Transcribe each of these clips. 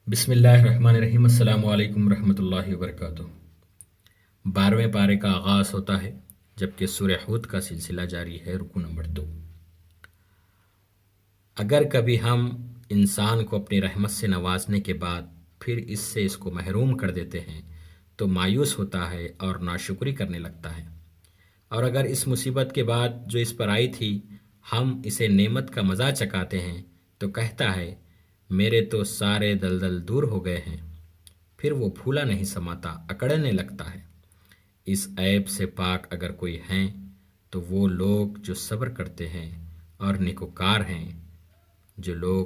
بسم اللہ الرحمن الرحیم۔ السلام علیکم ورحمۃ اللہ وبرکاتہ۔ 12ویں پارے کا آغاز ہوتا ہے جبکہ سورہ ہود کا سلسلہ جاری ہے۔ رکو نمبر 2۔ اگر کبھی ہم انسان کو اپنی رحمت سے نوازنے کے بعد پھر اس کو محروم کر دیتے ہیں تو مایوس ہوتا ہے اور ناشکری کرنے لگتا ہے، اور اگر اس مصیبت کے بعد جو اس پر آئی تھی ہم اسے نعمت کا مزہ چکاتے ہیں تو کہتا ہے میرے تو سارے دلدل دور ہو گئے ہیں۔ پھر وہ پھولا نہیں سماتا، اکڑنے لگتا ہے۔ اس عیب سے پاک اگر کوئی ہیں تو وہ لوگ جو صبر کرتے ہیں اور نیکوکار ہیں، جو لوگ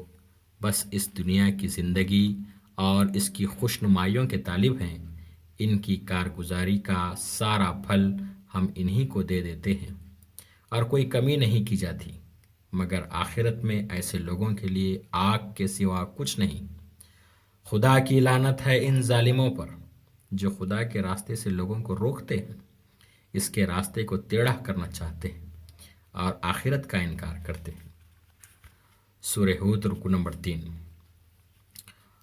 بس اس دنیا کی زندگی اور اس کی خوش نمائیوں کے طالب ہیں، ان کی کارگزاری کا سارا پھل ہم انہی کو دے دیتے ہیں، اور کوئی کمی نہیں کی جاتی، مگر آخرت میں ایسے لوگوں کے لیے آگ کے سوا کچھ نہیں۔ خدا کی لعنت ہے ان ظالموں پر جو خدا کے راستے سے لوگوں کو روکتے ہیں، اس کے راستے کو ٹیڑھا کرنا چاہتے ہیں اور آخرت کا انکار کرتے ہیں۔ سورہ ہود رکو نمبر 3۔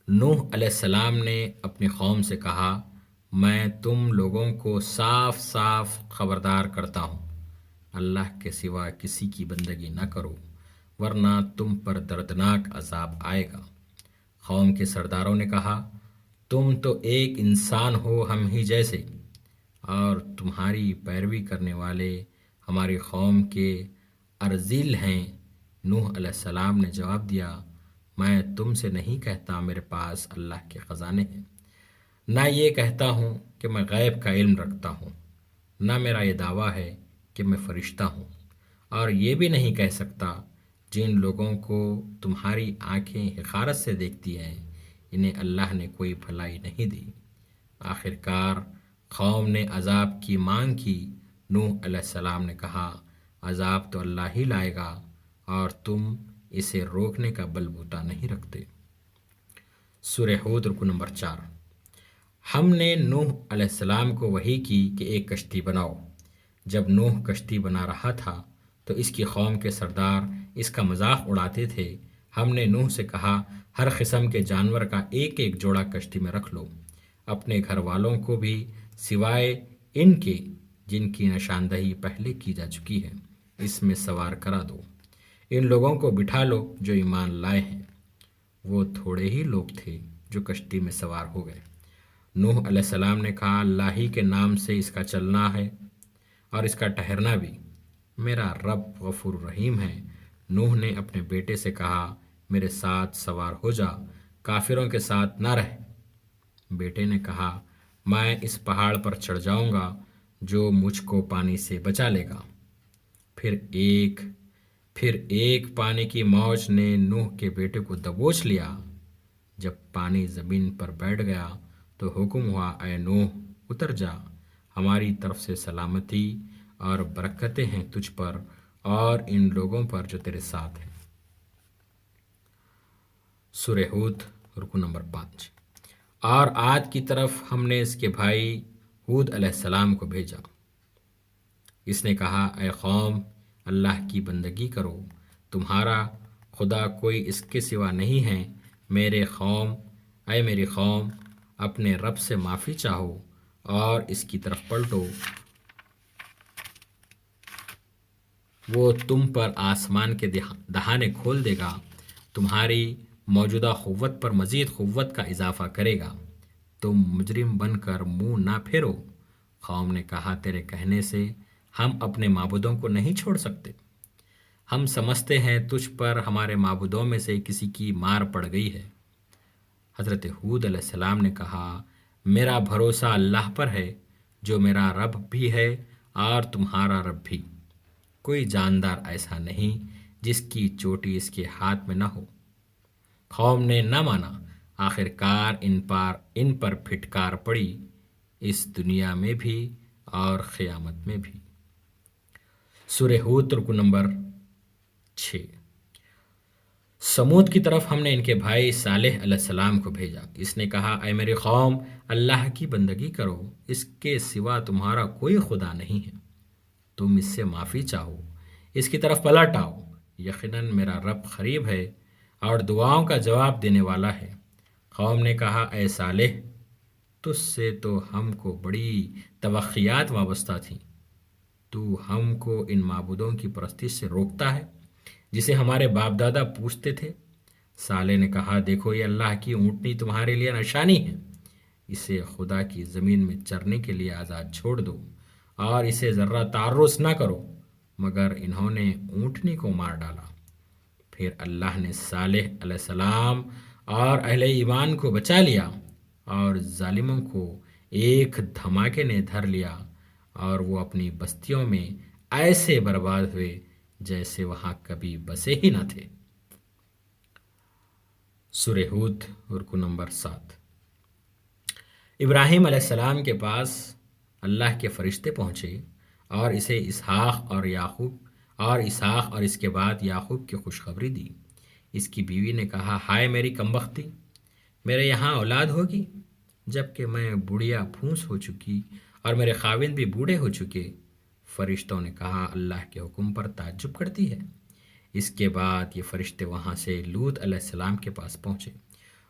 نوح علیہ السلام نے اپنی قوم سے کہا، میں تم لوگوں کو صاف صاف خبردار کرتا ہوں، اللہ کے سوا کسی کی بندگی نہ کرو ورنہ تم پر دردناک عذاب آئے گا۔ قوم کے سرداروں نے کہا، تم تو ایک انسان ہو ہم ہی جیسے، اور تمہاری پیروی کرنے والے ہماری قوم کے ارذل ہیں۔ نوح علیہ السلام نے جواب دیا، میں تم سے نہیں کہتا میرے پاس اللہ کے خزانے ہیں، نہ یہ کہتا ہوں کہ میں غیب کا علم رکھتا ہوں، نہ میرا یہ دعویٰ ہے کہ میں فرشتہ ہوں، اور یہ بھی نہیں کہہ سکتا جن لوگوں کو تمہاری آنکھیں حقارت سے دیکھتی ہیں انہیں اللہ نے کوئی بھلائی نہیں دی۔ آخرکار قوم نے عذاب کی مانگ کی۔ نوح علیہ السلام نے کہا، عذاب تو اللہ ہی لائے گا اور تم اسے روکنے کا بل بوتا نہیں رکھتے۔ سورہ ہود رکو نمبر 4۔ ہم نے نوح علیہ السلام کو وحی کی کہ ایک کشتی بناؤ۔ جب نوح کشتی بنا رہا تھا تو اس کی قوم کے سردار اس کا مذاق اڑاتے تھے۔ ہم نے نوح سے کہا، ہر قسم کے جانور کا ایک ایک جوڑا کشتی میں رکھ لو، اپنے گھر والوں کو بھی سوائے ان کے جن کی نشاندہی پہلے کی جا چکی ہے اس میں سوار کرا دو۔ ان لوگوں کو بٹھا لو جو ایمان لائے ہیں۔ وہ تھوڑے ہی لوگ تھے جو کشتی میں سوار ہو گئے۔ نوح علیہ السلام نے کہا، اللہ ہی کے نام سے اس کا چلنا ہے اور اس کا ٹھہرنا بھی، میرا رب غفور رحیم ہے۔ نوح نے اپنے بیٹے سے کہا، میرے ساتھ سوار ہو جا، کافروں کے ساتھ نہ رہ۔ بیٹے نے کہا، میں اس پہاڑ پر چڑھ جاؤں گا جو مجھ کو پانی سے بچا لے گا۔ پھر ایک پانی کی موج نے نوح کے بیٹے کو دبوچ لیا۔ جب پانی زمین پر بیٹھ گیا تو حکم ہوا، اے نوح اتر جا، ہماری طرف سے سلامتی اور برکتیں ہیں تجھ پر اور ان لوگوں پر جو تیرے ساتھ ہیں۔ سورہ ہود رکو نمبر 5۔ اور عاد کی طرف ہم نے اس کے بھائی ہود علیہ السلام کو بھیجا۔ اس نے کہا، اے قوم، اللہ کی بندگی کرو، تمہارا خدا کوئی اس کے سوا نہیں ہے۔ اے میری قوم، اپنے رب سے معافی چاہو اور اس کی طرف پلٹو، وہ تم پر آسمان کے دہانے کھول دے گا، تمہاری موجودہ قوت پر مزید قوت کا اضافہ کرے گا، تم مجرم بن کر منہ نہ پھیرو۔ قوم نے کہا، تیرے کہنے سے ہم اپنے معبودوں کو نہیں چھوڑ سکتے، ہم سمجھتے ہیں تجھ پر ہمارے معبودوں میں سے کسی کی مار پڑ گئی ہے۔ حضرت ہود علیہ السلام نے کہا، میرا بھروسہ اللہ پر ہے جو میرا رب بھی ہے اور تمہارا رب بھی، کوئی جاندار ایسا نہیں جس کی چوٹی اس کے ہاتھ میں نہ ہو۔ قوم نے نہ مانا، آخرکار ان پر پھٹکار پڑی، اس دنیا میں بھی اور قیامت میں بھی۔ سورہ ہود رکو نمبر 6۔ سمود کی طرف ہم نے ان کے بھائی صالح علیہ السلام کو بھیجا۔ اس نے کہا، اے میری قوم، اللہ کی بندگی کرو، اس کے سوا تمہارا کوئی خدا نہیں ہے، تم اس سے معافی چاہو، اس کی طرف پلٹ آؤ، یقیناً میرا رب قریب ہے اور دعاؤں کا جواب دینے والا ہے۔ قوم نے کہا اے صالح، تجھ سے تو ہم کو بڑی توقعات وابستہ تھیں، تو ہم کو ان معبودوں کی پرستش سے روکتا ہے جسے ہمارے باپ دادا پوجتے تھے۔ صالح نے کہا دیکھو یہ اللہ کی اونٹنی تمہارے لیے نشانی ہے، اسے خدا کی زمین میں چرنے کے لیے آزاد چھوڑ دو اور اسے ذرہ تعرض نہ کرو، مگر انہوں نے اونٹنی کو مار ڈالا۔ پھر اللہ نے صالح علیہ السلام اور اہل ایمان کو بچا لیا اور ظالموں کو ایک دھماکے نے دھر لیا اور وہ اپنی بستیوں میں ایسے برباد ہوئے جیسے وہاں کبھی بسے ہی نہ تھے۔ سورہ ہود رکو نمبر 7۔ ابراہیم علیہ السلام کے پاس اللہ کے فرشتے پہنچے اور اسے اسحاق اور اس کے بعد یعقوب کی خوشخبری دی۔ اس کی بیوی نے کہا ہائے میری کمبختی، میرے یہاں اولاد ہوگی جب کہ میں بڑھیا پھونس ہو چکی اور میرے خاوند بھی بوڑھے ہو چکے۔ فرشتوں نے کہا اللہ کے حکم پر تعجب کرتی ہے۔ اس کے بعد یہ فرشتے وہاں سے لوط علیہ السلام کے پاس پہنچے،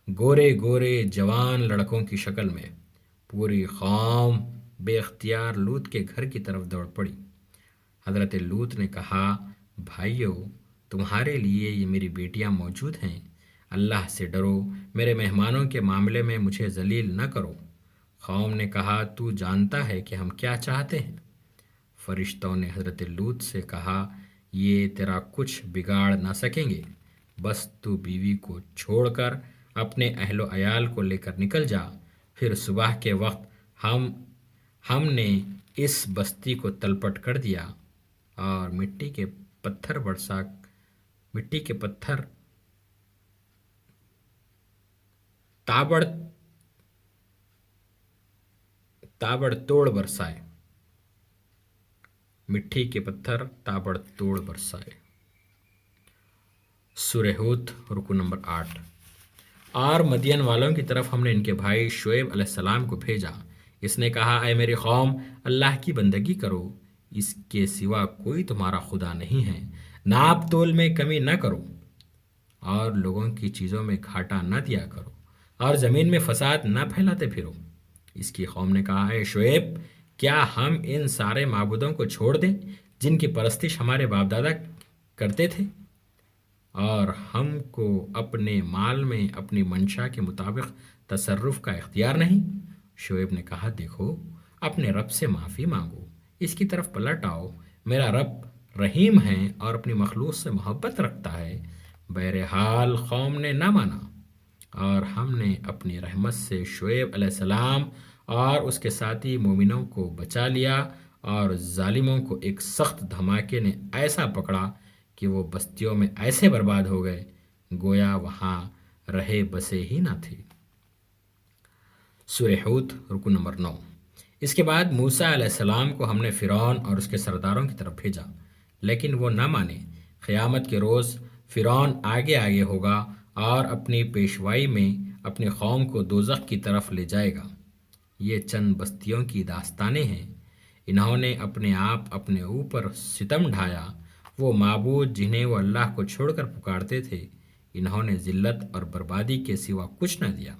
گورے گورے جوان لڑکوں کی شکل میں۔ پوری قوم بے اختیار لوط کے گھر کی طرف دوڑ پڑی۔ حضرت لوط نے کہا بھائیو، تمہارے لیے یہ میری بیٹیاں موجود ہیں، اللہ سے ڈرو، میرے مہمانوں کے معاملے میں مجھے ذلیل نہ کرو۔ قوم نے کہا تو جانتا ہے کہ ہم کیا چاہتے ہیں۔ فرشتوں نے حضرت لوط سے کہا یہ تیرا کچھ بگاڑ نہ سکیں گے، بس تو بیوی کو چھوڑ کر اپنے اہل و عیال کو لے کر نکل جا۔ پھر صبح کے وقت ہم نے اس بستی کو تلپٹ کر دیا اور مٹی کے پتھر تابڑ توڑ برسائے۔ مٹی کے پتھر تابڑ توڑ برسائے۔ سورہ ہود رکو نمبر 8۔ اور مدین والوں کی طرف ہم نے ان کے بھائی شعیب علیہ السلام کو بھیجا۔ اس نے کہا اے میری قوم، اللہ کی بندگی کرو، اس کے سوا کوئی تمہارا خدا نہیں ہے، ناپ تول میں کمی نہ کرو اور لوگوں کی چیزوں میں گھاٹا نہ دیا کرو اور زمین میں فساد نہ پھیلاتے پھرو۔ اس کی قوم نے کہا اے شعیب، کیا ہم ان سارے معبودوں کو چھوڑ دیں جن کی پرستش ہمارے باپ دادا کرتے تھے، اور ہم کو اپنے مال میں اپنی منشا کے مطابق تصرف کا اختیار نہیں؟ شعیب نے کہا دیکھو، اپنے رب سے معافی مانگو، اس کی طرف پلٹ آؤ، میرا رب رحیم ہے اور اپنی مخلوق سے محبت رکھتا ہے۔ بہرحال قوم نے نہ مانا اور ہم نے اپنی رحمت سے شعیب علیہ السلام اور اس کے ساتھی مومنوں کو بچا لیا، اور ظالموں کو ایک سخت دھماکے نے ایسا پکڑا کہ وہ بستیوں میں ایسے برباد ہو گئے گویا وہاں رہے بسے ہی نہ تھے۔ سورہ ہود رکو نمبر 9۔ اس کے بعد موسیٰ علیہ السلام کو ہم نے فرعون اور اس کے سرداروں کی طرف بھیجا، لیکن وہ نہ مانے۔ قیامت کے روز فرعون آگے آگے ہوگا اور اپنی پیشوائی میں اپنی قوم کو دوزخ کی طرف لے جائے گا۔ یہ چند بستیوں کی داستانیں ہیں۔ انہوں نے اپنے آپ اپنے اوپر ستم ڈھایا، وہ معبود جنہیں وہ اللہ کو چھوڑ کر پکارتے تھے، انہوں نے ذلت اور بربادی کے سوا کچھ نہ دیا۔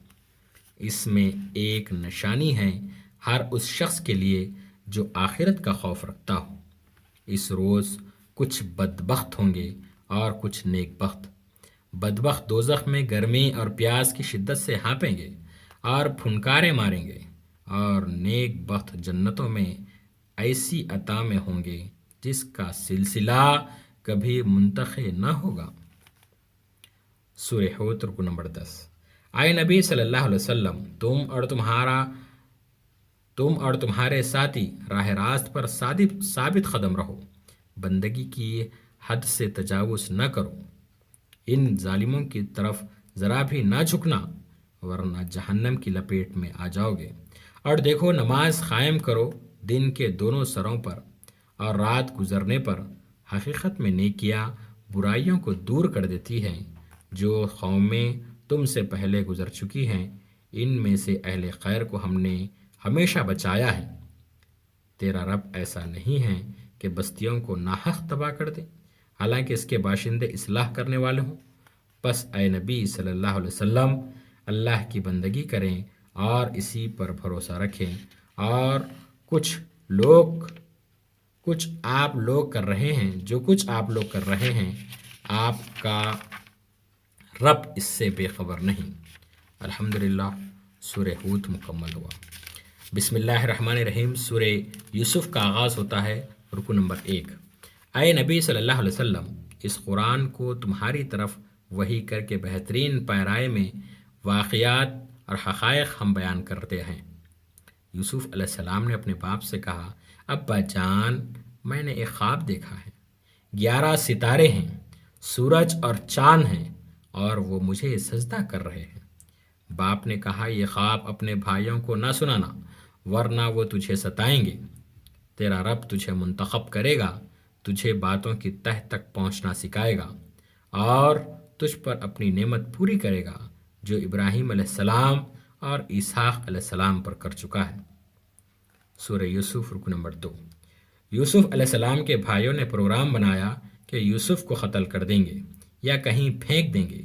اس میں ایک نشانی ہے ہر اس شخص کے لیے جو آخرت کا خوف رکھتا ہو۔ اس روز کچھ بدبخت ہوں گے اور کچھ نیک بخت۔ بدبخت دوزخ میں گرمی اور پیاس کی شدت سے ہانپیں گے اور پھنکارے ماریں گے، اور نیک بخت جنتوں میں ایسی عطا میں ہوں گے جس کا سلسلہ کبھی منتقل نہ ہوگا۔ سورہ ہود رکو نمبر 10۔ آئے نبی صلی اللہ علیہ وسلم، تم اور تمہارے ساتھی راہ راست پر ثابت قدم رہو، بندگی کی حد سے تجاوز نہ کرو، ان ظالموں کی طرف ذرا بھی نہ جھکنا ورنہ جہنم کی لپیٹ میں آ جاؤ گے۔ اور دیکھو، نماز قائم کرو دن کے دونوں سروں پر اور رات گزرنے پر، حقیقت میں نیکیاں برائیوں کو دور کر دیتی ہیں۔ جو قومیں تم سے پہلے گزر چکی ہیں ان میں سے اہل خیر کو ہم نے ہمیشہ بچایا ہے۔ تیرا رب ایسا نہیں ہے کہ بستیوں کو ناحق تباہ کر دے، حالانکہ اس کے باشندے اصلاح کرنے والے ہوں۔ پس اے نبی صلی اللہ علیہ وسلم، اللہ کی بندگی کریں اور اسی پر بھروسہ رکھیں۔ اور کچھ لوگ کچھ آپ لوگ کر رہے ہیں جو کچھ آپ لوگ کر رہے ہیں، آپ کا رب اس سے بے خبر نہیں۔ الحمدللہ، سورہ ہود مکمل ہوا۔ بسم اللہ الرحمن الرحیم۔ سورہ یوسف کا آغاز ہوتا ہے رکو نمبر 1۔ اے نبی صلی اللہ علیہ وسلم، اس قرآن کو تمہاری طرف وحی کر کے بہترین پیرائے میں واقعات اور حقائق ہم بیان کرتے ہیں۔ یوسف علیہ السلام نے اپنے باپ سے کہا، ابا جان، میں نے ایک خواب دیکھا ہے، 11 ستارے ہیں، سورج اور چاند ہیں، اور وہ مجھے سجدہ کر رہے ہیں۔ باپ نے کہا، یہ خواب اپنے بھائیوں کو نہ سنانا، ورنہ وہ تجھے ستائیں گے۔ تیرا رب تجھے منتخب کرے گا، تجھے باتوں کی تہ تک پہنچنا سکھائے گا، اور تجھ پر اپنی نعمت پوری کرے گا جو ابراہیم علیہ السلام اور اسحاق علیہ السلام پر کر چکا ہے۔ سورہ یوسف رکو نمبر 2۔ یوسف علیہ السلام کے بھائیوں نے پروگرام بنایا کہ یوسف کو قتل کر دیں گے یا کہیں پھینک دیں گے،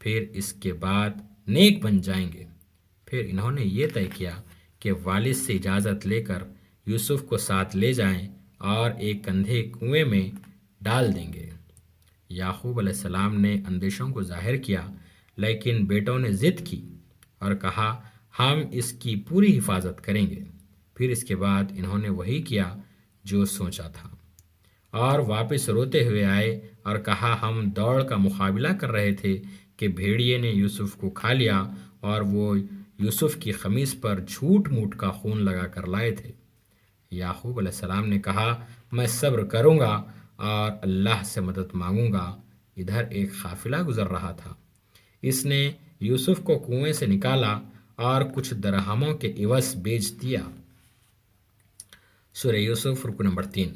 پھر اس کے بعد نیک بن جائیں گے۔ پھر انہوں نے یہ طے کیا کہ والد سے اجازت لے کر یوسف کو ساتھ لے جائیں اور ایک کندھے کنویں میں ڈال دیں گے۔ یعقوب علیہ السلام نے اندیشوں کو ظاہر کیا، لیکن بیٹوں نے ضد کی اور کہا، ہم اس کی پوری حفاظت کریں گے۔ پھر اس کے بعد انہوں نے وہی کیا جو سوچا تھا، اور واپس روتے ہوئے آئے اور کہا، ہم دوڑ کا مقابلہ کر رہے تھے کہ بھیڑیے نے یوسف کو کھا لیا، اور وہ یوسف کی قمیص پر جھوٹ موٹ کا خون لگا کر لائے تھے۔ یعقوب علیہ السلام نے کہا، میں صبر کروں گا اور اللہ سے مدد مانگوں گا۔ ادھر ایک قافلہ گزر رہا تھا، اس نے یوسف کو کنویں سے نکالا اور کچھ درہموں کے عوض بیچ دیا۔ سورہ یوسف رکو نمبر 3۔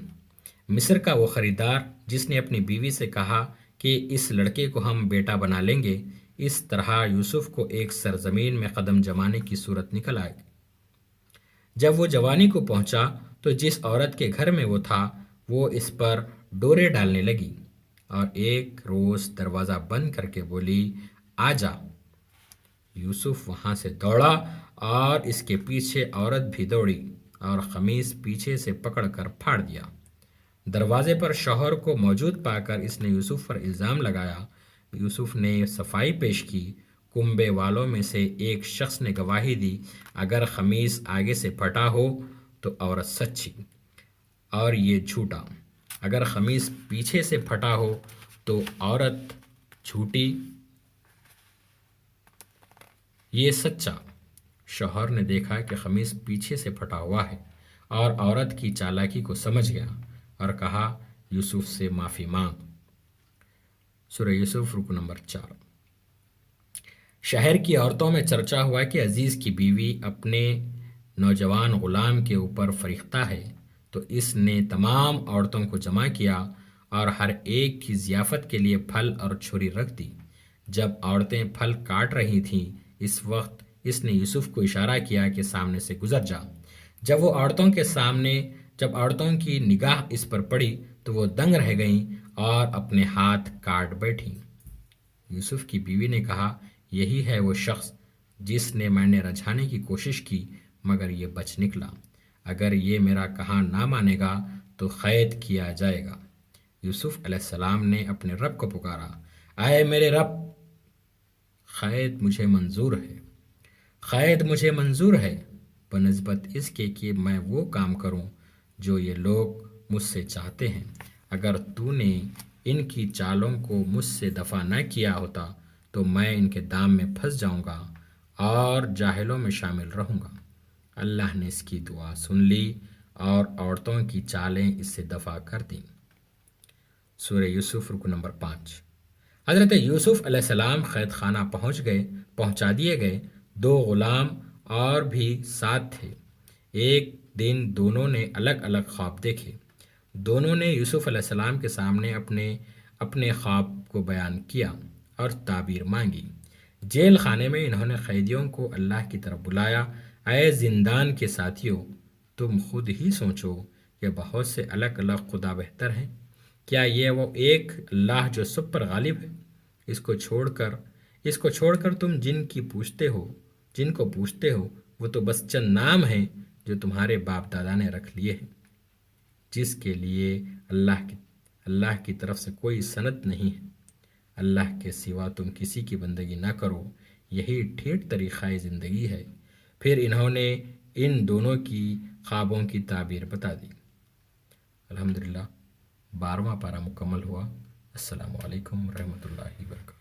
مصر کا وہ خریدار جس نے اپنی بیوی سے کہا کہ اس لڑکے کو ہم بیٹا بنا لیں گے، اس طرح یوسف کو ایک سرزمین میں قدم جمانے کی صورت نکل آئی۔ جب وہ جوانی کو پہنچا تو جس عورت کے گھر میں وہ تھا، وہ اس پر ڈورے ڈالنے لگی، اور ایک روز دروازہ بند کر کے بولی، آ جا۔ یوسف وہاں سے دوڑا اور اس کے پیچھے عورت بھی دوڑی اور قمیص پیچھے سے پکڑ کر پھاڑ دیا۔ دروازے پر شوہر کو موجود پا کر اس نے یوسف پر الزام لگایا۔ یوسف نے صفائی پیش کی۔ کنبے والوں میں سے ایک شخص نے گواہی دی، اگر قمیص آگے سے پھٹا ہو تو عورت سچی اور یہ جھوٹا، اگر قمیص پیچھے سے پھٹا ہو تو عورت جھوٹی، یہ سچا۔ شوہر نے دیکھا کہ قمیص پیچھے سے پھٹا ہوا ہے اور عورت کی چالاکی کو سمجھ گیا اور کہا، یوسف سے معافی مانگ۔ سورہ یوسف رکو نمبر 4۔ شہر کی عورتوں میں چرچا ہوا کہ عزیز کی بیوی اپنے نوجوان غلام کے اوپر فریختہ ہے، تو اس نے تمام عورتوں کو جمع کیا اور ہر ایک کی ضیافت کے لیے پھل اور چھری رکھ دی۔ جب عورتیں پھل کاٹ رہی تھیں، اس وقت اس نے یوسف کو اشارہ کیا کہ سامنے سے گزر جا۔ جب عورتوں کی نگاہ اس پر پڑی تو وہ دنگ رہ گئیں اور اپنے ہاتھ کاٹ بیٹھیں۔ یوسف کی بیوی نے کہا، یہی ہے وہ شخص جس نے میں نے رجھانے کی کوشش کی، مگر یہ بچ نکلا۔ اگر یہ میرا کہا نہ مانے گا تو قید کیا جائے گا۔ یوسف علیہ السلام نے اپنے رب کو پکارا، اے میرے رب، قید مجھے منظور ہے بنسبت اس کے کہ میں وہ کام کروں جو یہ لوگ مجھ سے چاہتے ہیں۔ اگر تو نے ان کی چالوں کو مجھ سے دفع نہ کیا ہوتا تو میں ان کے دام میں پھنس جاؤں گا اور جاہلوں میں شامل رہوں گا۔ اللہ نے اس کی دعا سن لی اور عورتوں کی چالیں اس سے دفع کر دیں۔ سورہ یوسف رکو نمبر 5۔ حضرت یوسف علیہ السلام قید خانہ پہنچا دیے گئے۔ 2 غلام اور بھی ساتھ تھے۔ ایک دن دونوں نے الگ الگ خواب دیکھے۔ دونوں نے یوسف علیہ السلام کے سامنے اپنے خواب کو بیان کیا اور تعبیر مانگی۔ جیل خانے میں انہوں نے قیدیوں کو اللہ کی طرف بلایا، اے زندان کے ساتھیوں، تم خود ہی سوچو کہ بہت سے الگ الگ خدا بہتر ہیں۔ کیا یہ وہ ایک اللہ جو سب پر غالب ہے؟ اس کو چھوڑ کر اس کو چھوڑ کر تم جن کو پوچھتے ہو وہ تو بس چند نام ہیں جو تمہارے باپ دادا نے رکھ لیے ہیں، جس کے لیے اللہ کی طرف سے کوئی سند نہیں ہے۔ اللہ کے سوا تم کسی کی بندگی نہ کرو، یہی ٹھیک طریقہ زندگی ہے۔ پھر انہوں نے ان دونوں کی خوابوں کی تعبیر بتا دی۔ الحمدللہ 12واں پارہ مکمل ہوا۔ السلام علیکم ورحمۃ اللہ وبرکاتہ۔